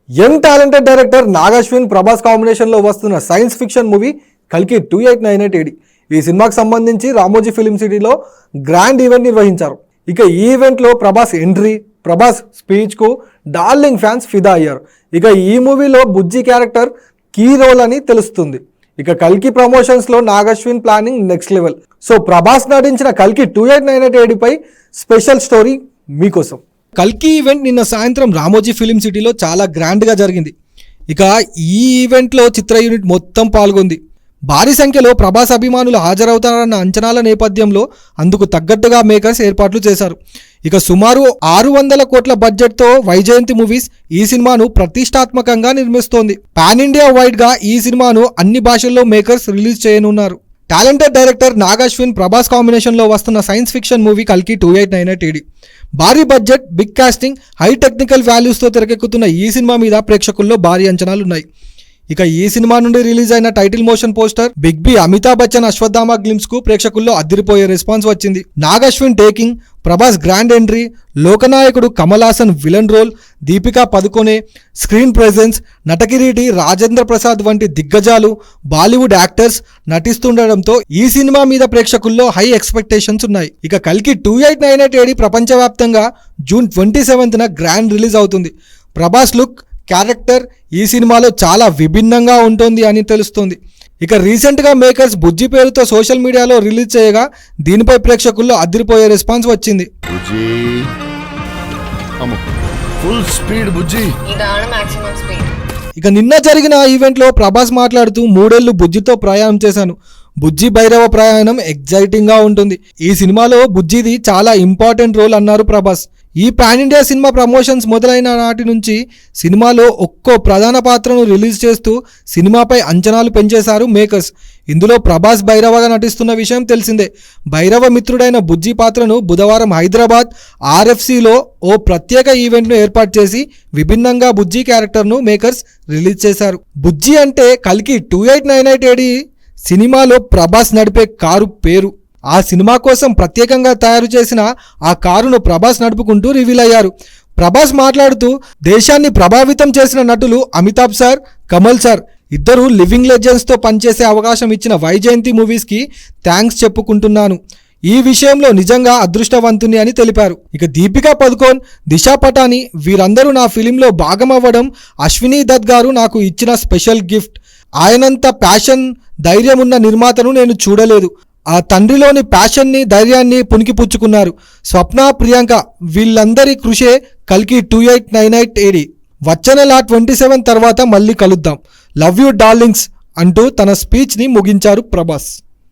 Young talented director Nag Ashwin Prabhas కాంబినేషన్లో వస్తున్న science fiction movie కల్కి 2898 AD. ఈ సినిమాకి సంబంధించి రామోజీ ఫిలిం సిటీలో గ్రాండ్ ఈవెంట్ నిర్వహించారు. ఇక ఈ ఈవెంట్లో ప్రభాస్ ఎంట్రీ, ప్రభాస్ స్పీచ్కు డార్లింగ్ ఫ్యాన్స్ ఫిదా అయ్యారు. ఇక ఈ మూవీలో బుజ్జి క్యారెక్టర్ కీ రోల్ అని తెలుస్తుంది. ఇక కల్కి ప్రమోషన్స్లో Nag Ashwin planning next level. So Prabhas నటించిన కల్కి 2898 AD పై స్పెషల్ స్టోరీ మీకోసం. కల్కి ఈవెంట్ నిన్న సాయంత్రం రామోజీ ఫిలిం సిటీలో చాలా గ్రాండ్గా జరిగింది. ఇక ఈ ఈవెంట్లో చిత్ర యూనిట్ మొత్తం పాల్గొంది. భారీ సంఖ్యలో ప్రభాస్ అభిమానులు హాజరవుతారన్న అంచనాల నేపథ్యంలో అందుకు తగ్గట్టుగా మేకర్స్ ఏర్పాట్లు చేశారు. ఇక సుమారు 600 కోట్ల బడ్జెట్తో వైజయంతి మూవీస్ ఈ సినిమాను ప్రతిష్టాత్మకంగా నిర్మిస్తోంది. పాన్ ఇండియా వైడ్గా ఈ సినిమాను అన్ని భాషల్లో మేకర్స్ రిలీజ్ చేయనున్నారు. టాలెంటెడ్ డైరెక్టర్ నాగశ్విన్ ప్రభాస్ కాంబినేషన్లో వస్తున్న సైన్స్ ఫిక్షన్ మూవీ కల్కి 2898 AD. భారీ budget, big casting, high technical వాల్యూస్తో తెరకెక్కుతున్న ఈ సినిమా మీద ప్రేక్షకుల్లో భారీ అంచనాలున్నాయి. ఇక ఈ సినిమా నుండి రిలీజ్ అయిన title motion poster, big B Amitabh Bachchan Ashwatthama glimpse కు ప్రేక్షకుల్లో అదిరిపోయే రెస్పాన్స్ వచ్చింది. Nag Ashwin taking, Prabhas grand entry, లోకనాయకుడు Kamal Haasan villain role, Deepika Padukone screen presence, నటకిరీటి రాజేంద్ర ప్రసాద్ వంటి దిగ్గజాలు, బాలీవుడ్ యాక్టర్స్ నటిస్తుండడంతో ఈ సినిమా మీద ప్రేక్షకుల్లో హై ఎక్స్పెక్టేషన్స్ ఉన్నాయి. ఇక కల్కి 2898 AD ప్రపంచవ్యాప్తంగా జూన్ 27న గ్రాండ్ రిలీజ్ అవుతుంది. ప్రభాస్ లుక్, క్యారెక్టర్ ఈ సినిమాలో చాలా విభిన్నంగా ఉంటుంది అని తెలుస్తుంది. ఇక రీసెంట్గా మేకర్స్ బుజ్జి పేరుతో సోషల్ మీడియాలో రిలీజ్ చేయగా దీనిపై ప్రేక్షకుల్లో అదిరిపోయే రెస్పాన్స్ వచ్చింది. ఇక నిన్న జరిగిన ఈవెంట్లో ప్రభాస్ మాట్లాడుతూ 3 ఏళ్లు బుజ్జితో ప్రయాణం చేశాను. బుజ్జి భైరవ ప్రయాణం ఎగ్జైటింగ్గా ఉంటుంది. ఈ సినిమాలో బుజ్జిది చాలా ఇంపార్టెంట్ రోల్ అన్నారు ప్రభాస్. ఈ పాన్ ఇండియా సినిమా ప్రమోషన్స్ మొదలైన నాటి నుంచి సినిమాలో ఒక్కో ప్రధాన పాత్రను రిలీజ్ చేస్తూ సినిమాపై అంచనాలు పెంచేశారు మేకర్స్. ఇందులో ప్రభాస్ భైరవగా నటిస్తున్న విషయం తెలిసిందే. భైరవ మిత్రుడైన బుజ్జి పాత్రను బుధవారం హైదరాబాద్ RFCలో ఓ ప్రత్యేక ఈవెంట్ను ఏర్పాటు చేసి విభిన్నంగా బుజ్జి క్యారెక్టర్ను మేకర్స్ రిలీజ్ చేశారు. బుజ్జి అంటే కల్కి 2898 AD సినిమాలో ప్రభాస్ నడిపే కారు పేరు. ఆ సినిమా కోసం ప్రత్యేకంగా తయారు చేసిన ఆ కారును ప్రభాస్ నడుపుకుంటూ రివీల్ అయ్యారు. ప్రభాస్ మాట్లాడుతూ దేశాన్ని ప్రభావితం చేసిన నటులు అమితాబ్ సార్, కమల్ సార్ ఇద్దరు లివింగ్ లెజెండ్స్తో పనిచేసే అవకాశం ఇచ్చిన వైజయంతి మూవీస్కి థ్యాంక్స్ చెప్పుకుంటున్నాను. ఈ విషయంలో నిజంగా అదృష్టవంతుని అని తెలిపారు. ఇక దీపికా పదుకోన్, దిశా పటాని వీరందరూ నా ఫిలింలో భాగమవ్వడం అశ్వినీ దత్ గారు నాకు ఇచ్చిన స్పెషల్ గిఫ్ట్. ఆయనంత ప్యాషన్, ధైర్యం ఉన్న నిర్మాతను నేను చూడలేదు. ఆ తండ్రిలోని ప్యాషన్ని, ధైర్యాన్ని పుణికిపుచ్చుకున్నారు. స్వప్న, ప్రియాంక వీళ్ళందరి కృషే కల్కి 2898 AD. వచ్చే నెల 27 తర్వాత మళ్ళీ కలుద్దాం. లవ్ యూ డార్లింగ్స్ అంటూ తన స్పీచ్ని ముగించారు ప్రభాస్.